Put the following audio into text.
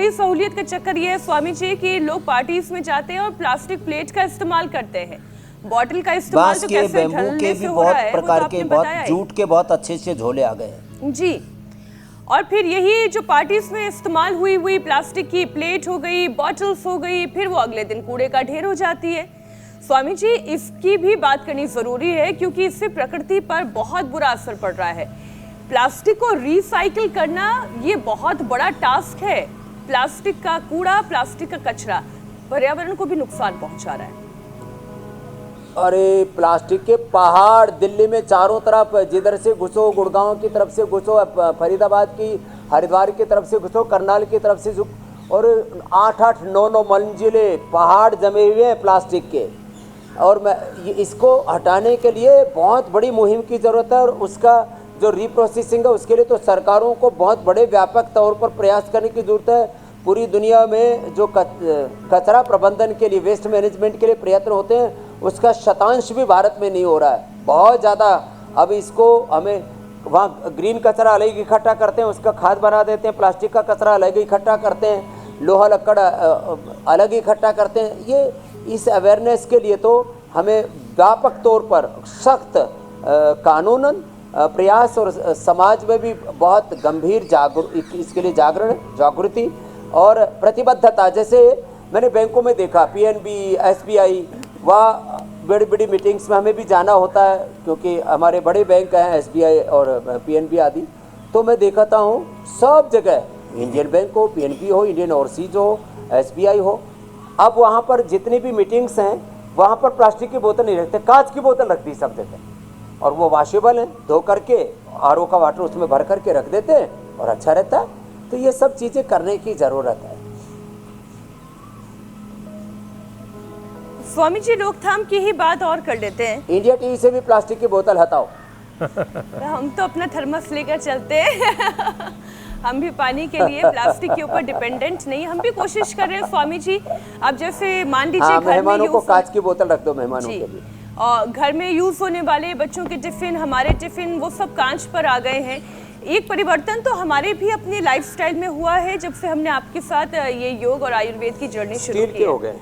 बड़ी सहूलियत का चक्कर ये है स्वामी जी कि लोग पार्टीज में जाते हैं और प्लास्टिक प्लेट का इस्तेमाल करते हैं, बॉटल का इस्तेमाल तो कैसे बेम्बू के भी बहुत प्रकार के, बहुत जूट के बहुत अच्छे अच्छे झोले आ गए हैं जी। और फिर यही जो पार्टीज में इस्तेमाल हुई प्लास्टिक की प्लेट हो गई, बॉटल्स हो गई, फिर वो अगले दिन कूड़े का ढेर हो जाती है। स्वामी जी इसकी भी बात करनी जरूरी है क्योंकि इससे प्रकृति पर बहुत बुरा असर पड़ रहा है। प्लास्टिक को रिसाइकिल करना ये बहुत बड़ा टास्क है। प्लास्टिक का कूड़ा, प्लास्टिक का कचरा पर्यावरण को भी नुकसान पहुंचा रहा है। अरे प्लास्टिक के पहाड़ दिल्ली में चारों तरफ, जिधर से घुसो, गुड़गांव की तरफ से घुसो, फरीदाबाद की, हरिद्वार की तरफ से घुसो, करनाल की तरफ से, और 8-8, 9-9 मंजिले पहाड़ जमे हुए हैं प्लास्टिक के। और मैं इसको हटाने के लिए बहुत बड़ी मुहिम की ज़रूरत है और उसका जो रीप्रोसेसिंग है उसके लिए तो सरकारों को बहुत बड़े व्यापक तौर पर प्रयास करने की ज़रूरत है। पूरी दुनिया में जो कचरा प्रबंधन के लिए, वेस्ट मैनेजमेंट के लिए प्रयत्न होते हैं, उसका शतांश भी भारत में नहीं हो रहा है, बहुत ज़्यादा। अब इसको हमें वहाँ ग्रीन कचरा अलग इकट्ठा करते हैं, उसका खाद बना देते हैं, प्लास्टिक का कचरा अलग इकट्ठा करते हैं, लोहा लक्कड़ अलग इकट्ठा करते हैं। ये इस अवेयरनेस के लिए तो हमें व्यापक तौर पर सख्त कानूनन प्रयास और समाज में भी बहुत गंभीर इसके लिए जागृति और प्रतिबद्धता। जैसे मैंने बैंकों में देखा, पीएनबी, एसबीआई, वहाँ बड़ी बड़ी मीटिंग्स में हमें भी जाना होता है क्योंकि हमारे बड़े बैंक हैं एसबीआई और पीएनबी आदि। तो मैं देखता हूँ सब जगह, इंडियन बैंक हो, पीएनबी हो, इंडियन ओवरसीज हो, एसबीआई हो, अब वहाँ पर जितनी भी मीटिंग्स हैं वहाँ पर प्लास्टिक की बोतल नहीं रखते, कांच की बोतल रख दी सब जगह, और वो वॉशेबल है, धो करके आरओ का वाटर उसमें भर करके रख देते हैं और अच्छा रहता है। तो ये सब चीज़ें करने की ज़रूरत है। स्वामी जी रोकथाम की ही बात और कर लेते हैं। इंडिया टीवी से भी प्लास्टिक की बोतल हटाओ। हम तो अपना थर्मस लेकर चलते हैं हम भी पानी के लिए प्लास्टिक के ऊपर डिपेंडेंट नहीं, हम भी कोशिश कर रहे हैं स्वामी जी। अब जैसे मान लीजिए मेहमानों को कांच की बोतल रख दो मेहमानों के लिए, और घर में यूज होने वाले बच्चों के टिफिन, हमारे टिफिन, वो सब कांच पर आ गए हैं। एक परिवर्तन तो हमारे भी अपनी लाइफस्टाइल में हुआ है जब से हमने आपके साथ ये योग और आयुर्वेद की जर्नी शुरू की है। हो गए।